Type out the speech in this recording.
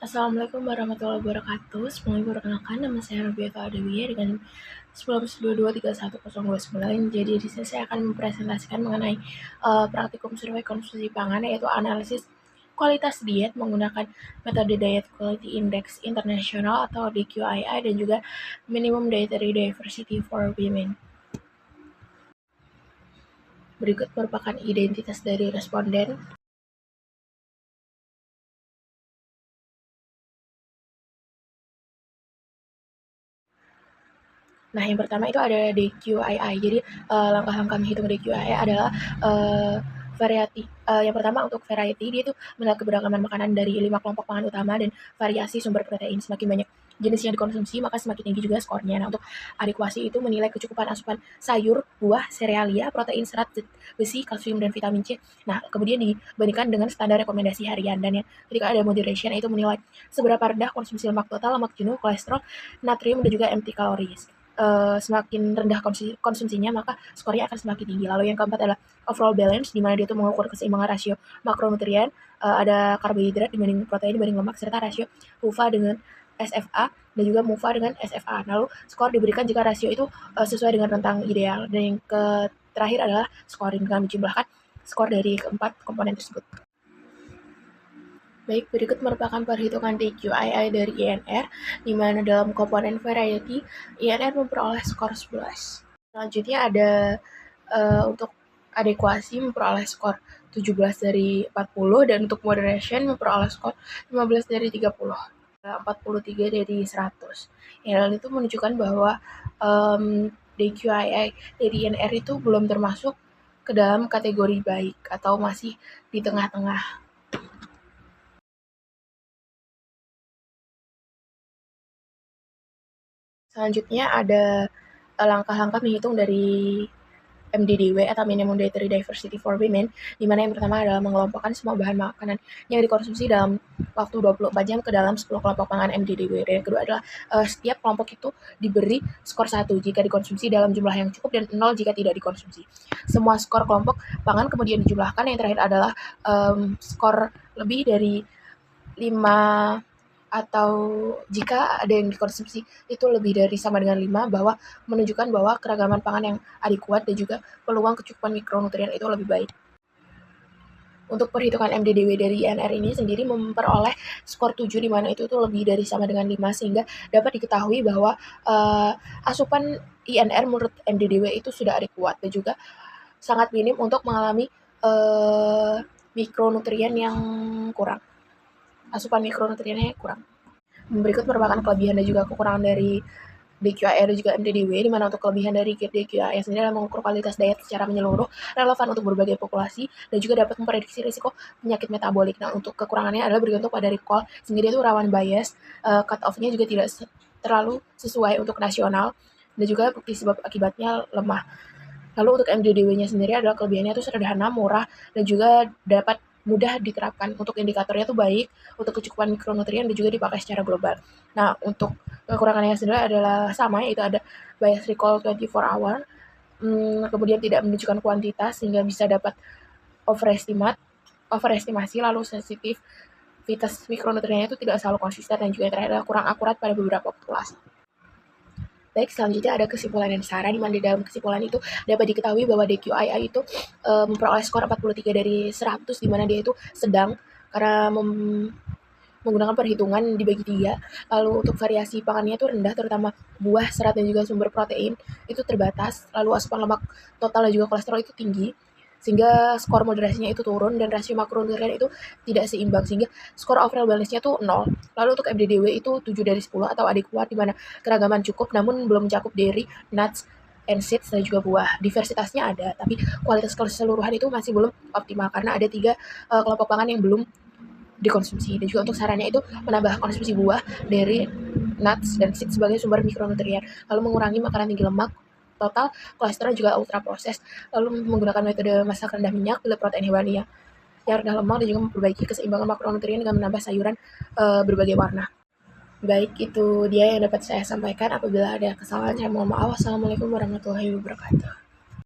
Assalamualaikum warahmatullahi wabarakatuh. Semuanya perkenalkan, nama saya Rubiatul Adawiyah dengan 19223109. Jadi di sini saya akan mempresentasikan mengenai praktikum survei konsumsi pangan, yaitu analisis kualitas diet menggunakan metode Diet Quality Index Internasional atau DQII dan juga Minimum Dietary Diversity for Women. Berikut merupakan identitas dari responden. Nah, yang pertama itu ada DQII. Jadi langkah-langkah menghitung DQII adalah variety. Yang pertama untuk variety, dia itu menilai keberagaman makanan dari 5 kelompok pangan utama dan variasi sumber protein. Semakin banyak jenis yang dikonsumsi, maka semakin tinggi juga skornya. Nah, untuk adekuasi itu menilai kecukupan asupan sayur, buah, serealia, protein, serat, besi, kalsium, dan vitamin C. Nah, kemudian dibandingkan dengan standar rekomendasi harian. Dan yang ketika ada moderation, itu menilai seberapa rendah konsumsi lemak total, lemak jenuh, kolesterol, natrium, dan juga empty calories. Semakin rendah konsumsinya, maka skornya akan semakin tinggi. Lalu yang keempat adalah overall balance, di mana dia itu mengukur keseimbangan rasio makronutrien, ada karbohidrat dibanding protein dibanding lemak, serta rasio HUFA dengan SFA dan juga MUFA dengan SFA. Lalu skor diberikan jika rasio itu sesuai dengan rentang ideal. Dan yang terakhir adalah scoring, dengan menjumlahkan skor dari keempat komponen tersebut. Baik, berikut merupakan perhitungan DQII dari INR, di mana dalam komponen variety, INR memperoleh skor 11. Selanjutnya ada untuk adekuasi memperoleh skor 17 dari 40, dan untuk moderation memperoleh skor 15 dari 30. 43 dari 100. Hal itu menunjukkan bahwa DQII dari INR itu belum termasuk ke dalam kategori baik atau masih di tengah-tengah. Selanjutnya ada langkah-langkah menghitung dari MDDW atau Minimum Dietary Diversity for Women, di mana yang pertama adalah mengelompokkan semua bahan makanan yang dikonsumsi dalam waktu 24 jam ke dalam 10 kelompok pangan MDDW. Dan yang kedua adalah setiap kelompok itu diberi skor 1 jika dikonsumsi dalam jumlah yang cukup dan 0 jika tidak dikonsumsi. Semua skor kelompok pangan kemudian dijumlahkan. Yang terakhir adalah skor lebih dari 5, atau jika ada yang dikonsumsi itu lebih dari sama dengan 5, bahwa menunjukkan bahwa keragaman pangan yang adekuat dan juga peluang kecukupan mikronutrien itu lebih baik. Untuk perhitungan MDDW dari INR ini sendiri memperoleh skor 7, di mana itu lebih dari sama dengan 5, sehingga dapat diketahui bahwa asupan INR menurut MDDW itu sudah adekuat dan juga sangat minim untuk mengalami mikronutrien yang kurang. Asupan mikronutriennya kurang. Berikut merupakan kelebihan dan juga kekurangan dari DQII dan juga MDDW, di mana untuk kelebihan dari DQII sendiri adalah mengukur kualitas diet secara menyeluruh, relevan untuk berbagai populasi, dan juga dapat memprediksi risiko penyakit metabolik. Nah, untuk kekurangannya adalah bergantung pada recall, sehingga dia itu rawan bias, cut off-nya juga tidak terlalu sesuai untuk nasional, dan juga bukti sebab akibatnya lemah. Lalu untuk MDDW-nya sendiri adalah kelebihannya itu sederhana, murah, dan juga dapat mudah diterapkan. Untuk indikatornya itu baik, untuk kecukupan mikronutrien, dan juga dipakai secara global. Nah, untuk kekurangannya sendiri adalah sama, yaitu ada bias recall 24 hour, kemudian tidak menunjukkan kuantitas sehingga bisa dapat overestimasi, lalu sensitivitas mikronutriennya itu tidak selalu konsisten, dan juga yang terakhir adalah kurang akurat pada beberapa populasi. Baik, selanjutnya ada kesimpulan dan saran, di mana di dalam kesimpulan itu dapat diketahui bahwa DQII itu memperoleh skor 43 dari 100, di mana dia itu sedang karena menggunakan perhitungan dibagi 3. Lalu untuk variasi pangannya itu rendah, terutama buah, serat, dan juga sumber protein itu terbatas. Lalu asupan lemak total dan juga kolesterol itu tinggi, sehingga skor moderasinya itu turun, dan rasio makronutrien itu tidak seimbang, sehingga skor overall balance-nya itu 0. Lalu untuk MDDW itu 7 dari 10 atau adekuat, di mana keragaman cukup namun belum mencakup dairy, nuts, and seeds, dan juga buah. Diversitasnya ada, tapi kualitas keseluruhan itu masih belum optimal karena ada 3 kelompok pangan yang belum dikonsumsi. Dan juga untuk sarannya itu menambah konsumsi buah, dairy, nuts, dan seeds sebagai sumber mikronutrien, lalu mengurangi makanan tinggi lemak total, kolesterol, juga ultra proses, lalu menggunakan metode masak rendah minyak, pilih protein hewani yang rendah lemak, dan juga memperbaiki keseimbangan makronutrien dengan menambah sayuran berbagai warna. Baik, itu dia yang dapat saya sampaikan. Apabila ada kesalahan, saya mohon maaf. Wassalamualaikum warahmatullahi wabarakatuh.